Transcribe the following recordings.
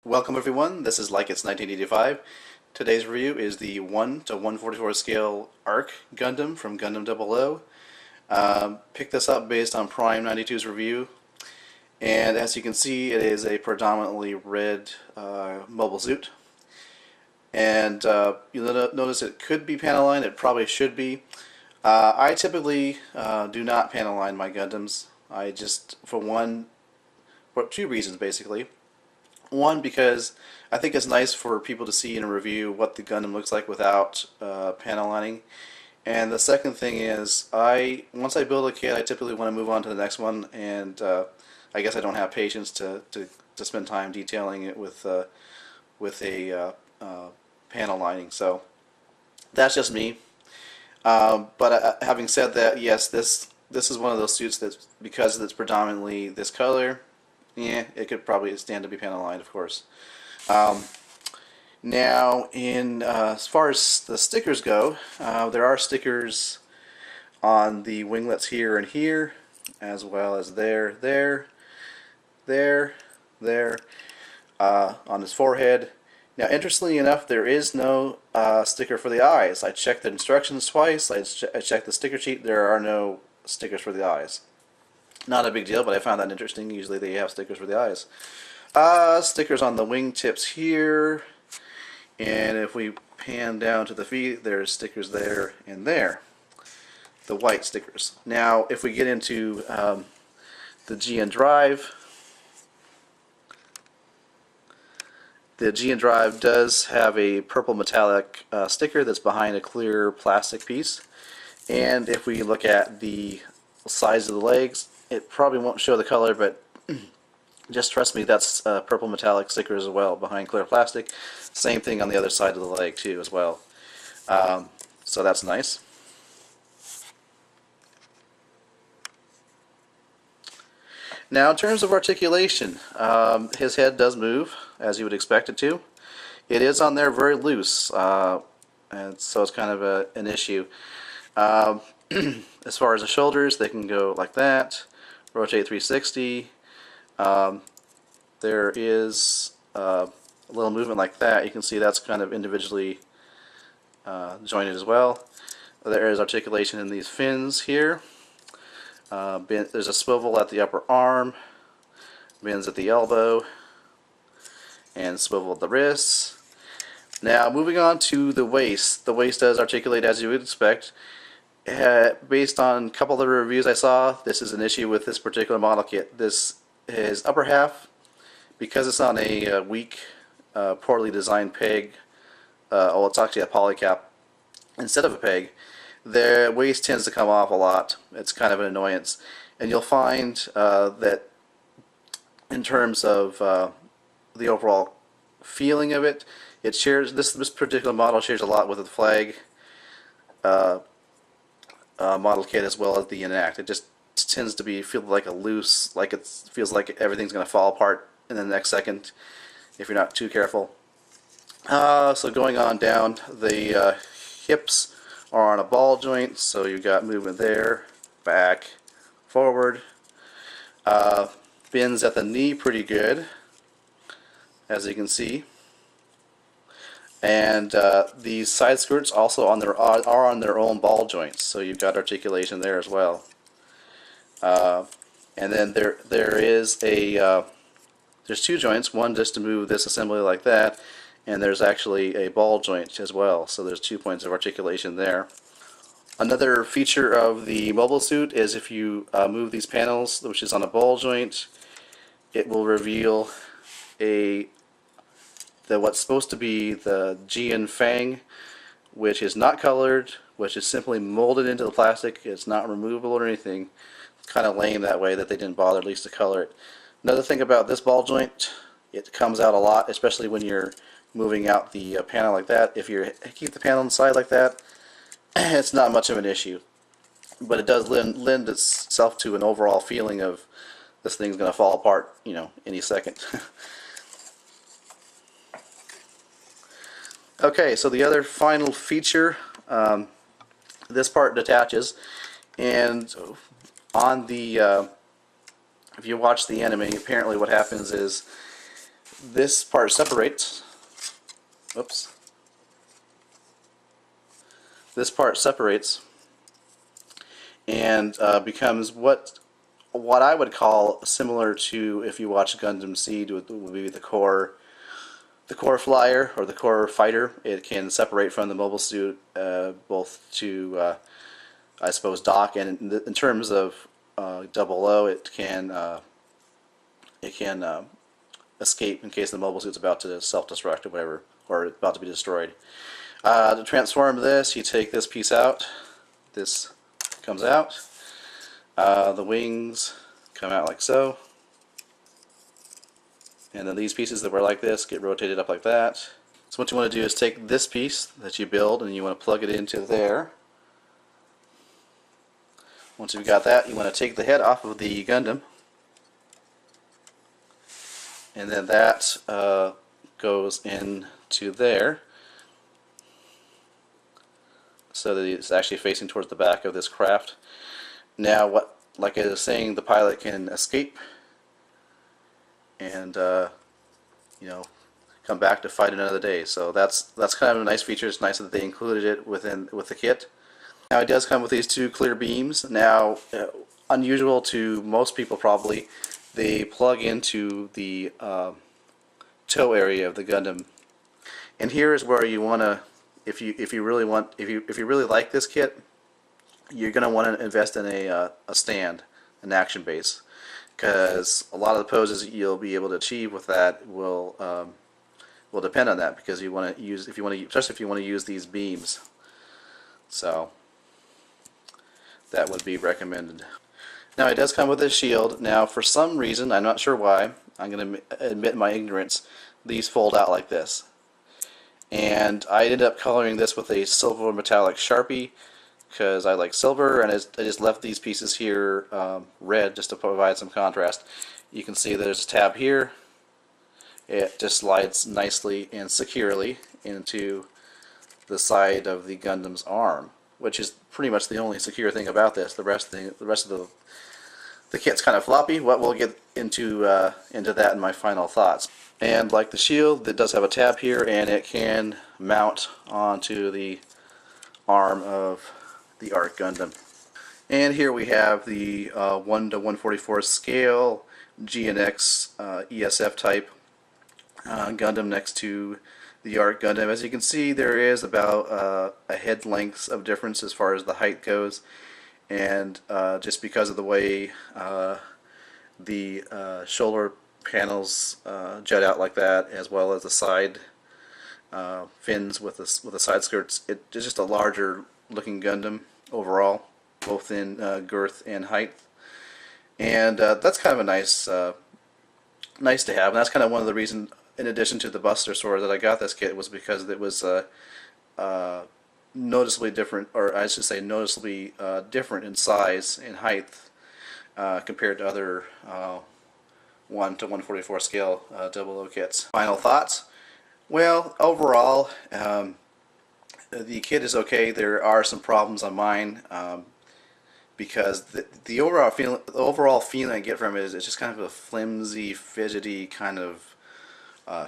Welcome everyone, this is Like It's 1985. Today's review is the 1 to 144 scale Arche Gundam from Gundam 00. Picked this up based on Prime 92's review, and as you can see it is a predominantly red mobile suit. And you'll notice it could be panel lined, it probably should be. I typically do not panel line my Gundams. I just, for two reasons basically. One, because I think it's nice for people to see in a review what the Gundam looks like without panel lining. And the second thing is, once I build a kit, I typically want to move on to the next one, and I guess I don't have patience to spend time detailing it with a panel lining. So that's just me. But having said that, yes, this is one of those suits that, because it's predominantly this color, yeah, it could probably stand to be panel lined, of course. Now, as far as the stickers go, there are stickers on the winglets here and here, as well as there, on his forehead. Now, interestingly enough, there is no sticker for the eyes. I checked the instructions twice. I checked the sticker sheet. There are no stickers for the eyes. Not a big deal, but I found that interesting. Usually they have stickers for the eyes. Stickers on the wingtips here, and if we pan down to the feet, there's stickers there and there. The white stickers. Now, if we get into the GN drive, the GN drive does have a purple metallic sticker that's behind a clear plastic piece. And if we look at the size of the legs, it probably won't show the color, but just trust me, that's purple metallic sticker as well behind clear plastic. Same thing on the other side of the leg too as well. So that's nice. Now, in terms of articulation, his head does move as you would expect it to. It is on there very loose, and so it's kind of an issue. As far as the shoulders, they can go like that, rotate 360. There is a little movement like that. You can see that's kind of individually jointed as well. There is articulation in these fins here. There's a swivel at the upper arm, bends at the elbow, and swivel at the wrists. Now, moving on to the waist. The waist does articulate as you would expect. Based on a couple of the reviews I saw, this is an issue with this particular model kit. His upper half, because it's on a weak, poorly designed peg, well, it's actually a polycap instead of a peg, the waist tends to come off a lot. It's kind of an annoyance. And you'll find that in terms of the overall feeling of it, this particular model shares a lot with the flag model kit as well as the Enact. It just tends to feel like a loose, like it feels like everything's going to fall apart in the next second if you're not too careful. So going on down, the hips are on a ball joint, so you've got movement there, back, forward. Bends at the knee pretty good, as you can see. And these side skirts also are on their own ball joints, so you've got articulation there as well. And then there is there's two joints, one just to move this assembly like that, and there's actually a ball joint as well, so there's 2 points of articulation there. Another feature of the mobile suit is if you move these panels, which is on a ball joint, it will reveal what's supposed to be the GN Fang, which is not colored, which is simply molded into the plastic. It's not removable or anything. It's kind of lame that way that they didn't bother at least to color it. Another thing about this ball joint, it comes out a lot, especially when you're moving out the panel like that. If you keep the panel on the side like that, it's not much of an issue. But it does lend itself to an overall feeling of this thing's going to fall apart, any second. Okay, so the other final feature, this part detaches, and on the, if you watch the anime, apparently what happens is this part separates. Oops. This part separates and becomes what I would call similar to, if you watch Gundam Seed, would be the core flyer or the core fighter. It can separate from the mobile suit both to I suppose dock, and in terms of 00, it can escape in case the mobile suit's about to self-destruct or whatever, or about to be destroyed. To transform this, you take this piece out. This comes out. The wings come out like so. And then these pieces that were like this get rotated up like that. So what you want to do is take this piece that you build and you want to plug it into there. Once you've got that, you want to take the head off of the Gundam. And then that goes into there, so that it's actually facing towards the back of this craft. Now, like I was saying, the pilot can escape and you know, come back to fight another day. So that's kind of a nice feature. It's nice that they included it with the kit. Now it does come with these two clear beams. Now, unusual to most people probably, they plug into the toe area of the Gundam. And here is where you want to, if you really like this kit, you're going to want to invest in a stand, an action base, because a lot of the poses you'll be able to achieve with that will depend on that, because you want to use, especially if you want to use these beams. So that would be recommended. Now it does come with a shield. Now for some reason, I'm not sure why, I'm going to admit my ignorance, these fold out like this. And I ended up coloring this with a silver metallic Sharpie because I like silver, and I just left these pieces here red just to provide some contrast. You can see there's a tab here. It just slides nicely and securely into the side of the Gundam's arm, which is pretty much the only secure thing about this. The rest of the kit's kind of floppy. What we'll get into that in my final thoughts. And like the shield, it does have a tab here, and it can mount onto the arm of the Arche Gundam. And here we have the 1:144 scale GNX ESF type Gundam next to the Arche Gundam. As you can see, there is about a head length of difference as far as the height goes, and just because of the way the shoulder panels jut out like that, as well as the side fins with the side skirts, it's just a larger looking Gundam overall, both in girth and height, and that's kind of a nice to have. And that's kind of one of the reasons, in addition to the Buster Sword, that I got this kit, was because it was noticeably different, or I should say noticeably different in size and height compared to other 1:144 scale 00 kits. Final thoughts? Well, overall, the kit is okay. There are some problems on mine because the overall feeling I get from it is it's just kind of a flimsy, fidgety kind of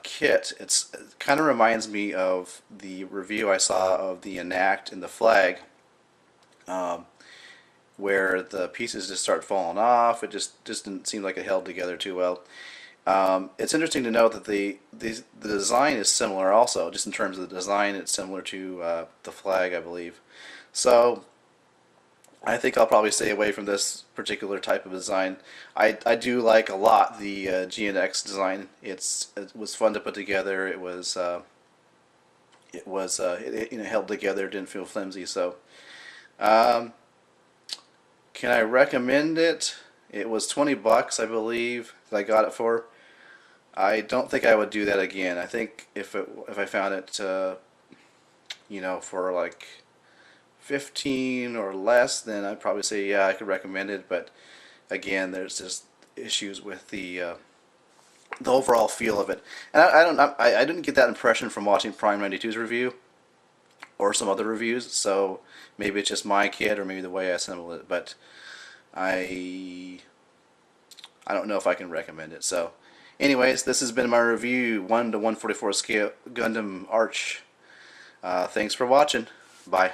kit. It kind of reminds me of the review I saw of the Enact and the Flag, where the pieces just start falling off. It just didn't seem like it held together too well. It's interesting to note that the design is similar also. Just in terms of the design, it's similar to the Flag, I believe. So I think I'll probably stay away from this particular type of design. I do like a lot the GNX design. It was fun to put together. It held together. Didn't feel flimsy. So can I recommend it? It was $20, I believe, that I got it for. I don't think I would do that again. I think if I found it, for like 15 or less, then I'd probably say yeah, I could recommend it. But again, there's just issues with the overall feel of it, and I didn't get that impression from watching Prime 92's review or some other reviews. So maybe it's just my kit, or maybe the way I assembled it. But I don't know if I can recommend it. So Anyways, this has been my review 1 to 144 scale Gundam Arch. Thanks for watching. Bye.